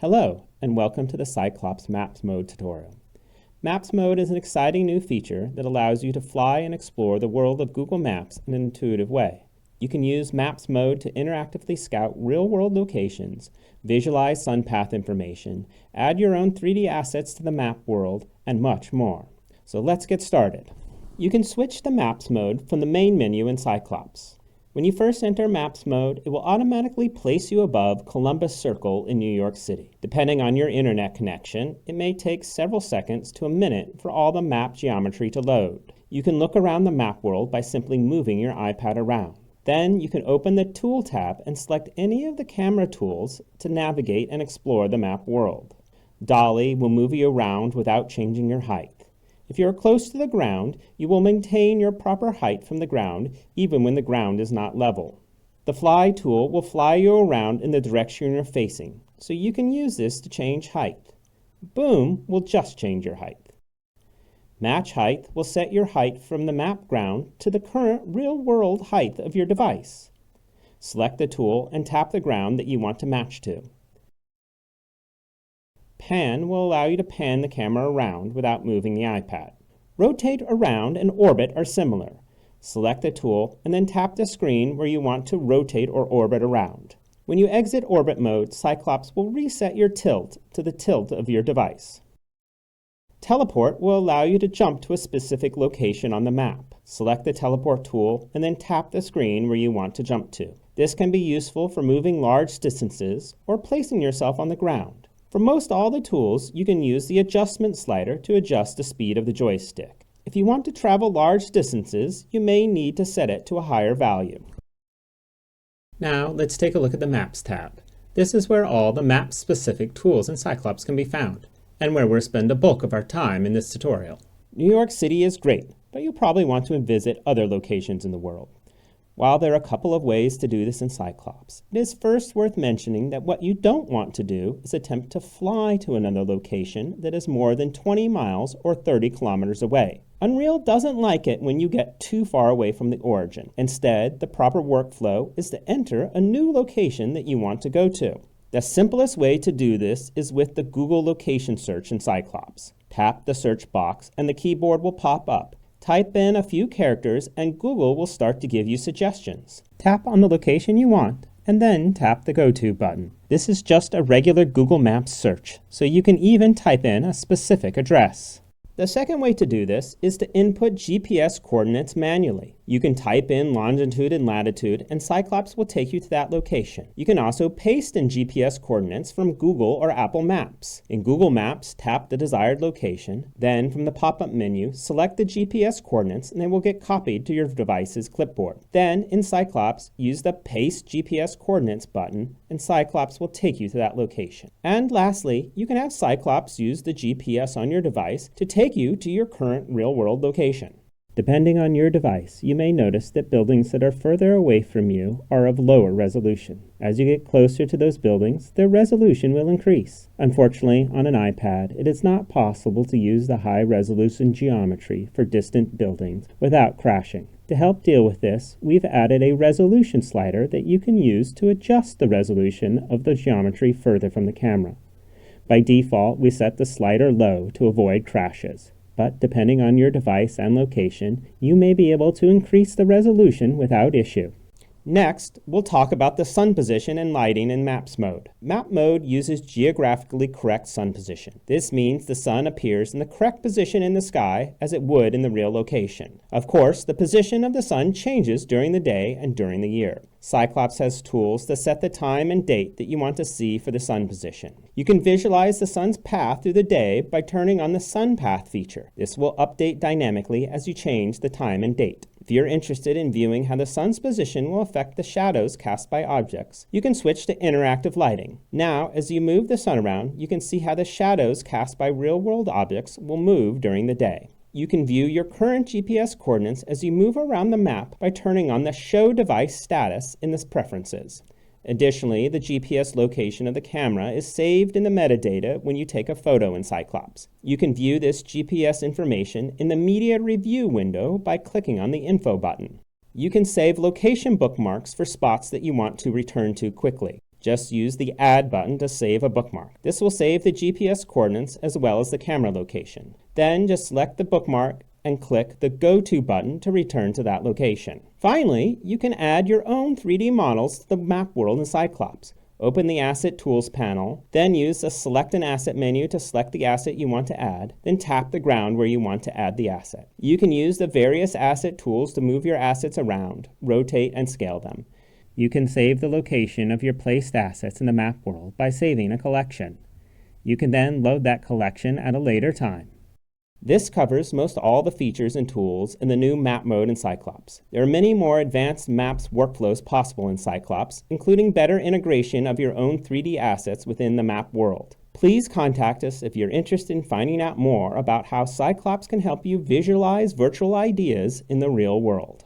Hello, and welcome to the Cyclops Maps Mode tutorial. Maps Mode is an exciting new feature that allows you to fly and explore the world of Google Maps in an intuitive way. You can use Maps Mode to interactively scout real-world locations, visualize sun path information, add your own 3D assets to the map world, and much more. So let's get started. You can switch to Maps Mode from the main menu in Cyclops. When you first enter Maps Mode, it will automatically place you above Columbus Circle in New York City. Depending on your internet connection, it may take several seconds to a minute for all the map geometry to load. You can look around the map world by simply moving your iPad around. Then you can open the Tool tab and select any of the camera tools to navigate and explore the map world. Dolly will move you around without changing your height. If you are close to the ground, you will maintain your proper height from the ground even when the ground is not level. The Fly tool will fly you around in the direction you're facing, so you can use this to change height. Boom will just change your height. Match Height will set your height from the map ground to the current real-world height of your device. Select the tool and tap the ground that you want to match to. Pan will allow you to pan the camera around without moving the iPad. Rotate around and orbit are similar. Select the tool and then tap the screen where you want to rotate or orbit around. When you exit orbit mode, Cyclops will reset your tilt to the tilt of your device. Teleport will allow you to jump to a specific location on the map. Select the teleport tool and then tap the screen where you want to jump to. This can be useful for moving large distances or placing yourself on the ground. For most all the tools, you can use the adjustment slider to adjust the speed of the joystick. If you want to travel large distances, you may need to set it to a higher value. Now, let's take a look at the Maps tab. This is where all the map-specific tools in Cyclops can be found, and where we'll spend a bulk of our time in this tutorial. New York City is great, but you'll probably want to visit other locations in the world. While there are a couple of ways to do this in Cyclops, it is first worth mentioning that what you don't want to do is attempt to fly to another location that is more than 20 miles or 30 kilometers away. Unreal doesn't like it when you get too far away from the origin. Instead, the proper workflow is to enter a new location that you want to go to. The simplest way to do this is with the Google location search in Cyclops. Tap the search box and the keyboard will pop up. Type in a few characters and Google will start to give you suggestions. Tap on the location you want and then tap the Go To button. This is just a regular Google Maps search, so you can even type in a specific address. The second way to do this is to input GPS coordinates manually. You can type in longitude and latitude and Cyclops will take you to that location. You can also paste in GPS coordinates from Google or Apple Maps. In Google Maps, tap the desired location. Then from the pop-up menu, select the GPS coordinates and they will get copied to your device's clipboard. Then in Cyclops, use the Paste GPS Coordinates button and Cyclops will take you to that location. And lastly, you can have Cyclops use the GPS on your device to take you to your current real-world location. Depending on your device, you may notice that buildings that are further away from you are of lower resolution. As you get closer to those buildings, their resolution will increase. Unfortunately, on an iPad, it is not possible to use the high-resolution geometry for distant buildings without crashing. To help deal with this, we've added a resolution slider that you can use to adjust the resolution of the geometry further from the camera. By default, we set the slider low to avoid crashes. But depending on your device and location, you may be able to increase the resolution without issue. Next, we'll talk about the sun position and lighting in Maps Mode. Map Mode uses geographically correct sun position. This means the sun appears in the correct position in the sky as it would in the real location. Of course, the position of the sun changes during the day and during the year. Cyclops has tools to set the time and date that you want to see for the sun position. You can visualize the sun's path through the day by turning on the Sun Path feature. This will update dynamically as you change the time and date. If you're interested in viewing how the sun's position will affect the shadows cast by objects, you can switch to interactive lighting. Now, as you move the sun around, you can see how the shadows cast by real-world objects will move during the day. You can view your current GPS coordinates as you move around the map by turning on the Show Device Status in the Preferences. Additionally, the GPS location of the camera is saved in the metadata when you take a photo in Cyclops. You can view this GPS information in the Media Review window by clicking on the Info button. You can save location bookmarks for spots that you want to return to quickly. Just use the Add button to save a bookmark. This will save the GPS coordinates as well as the camera location. Then just select the bookmark and click the Go To button to return to that location. Finally, you can add your own 3D models to the map world in Cyclops. Open the Asset Tools panel, then use the Select an Asset menu to select the asset you want to add, then tap the ground where you want to add the asset. You can use the various asset tools to move your assets around, rotate, and scale them. You can save the location of your placed assets in the map world by saving a collection. You can then load that collection at a later time. This covers most all the features and tools in the new map mode in Cyclops. There are many more advanced maps workflows possible in Cyclops, including better integration of your own 3D assets within the map world. Please contact us if you're interested in finding out more about how Cyclops can help you visualize virtual ideas in the real world.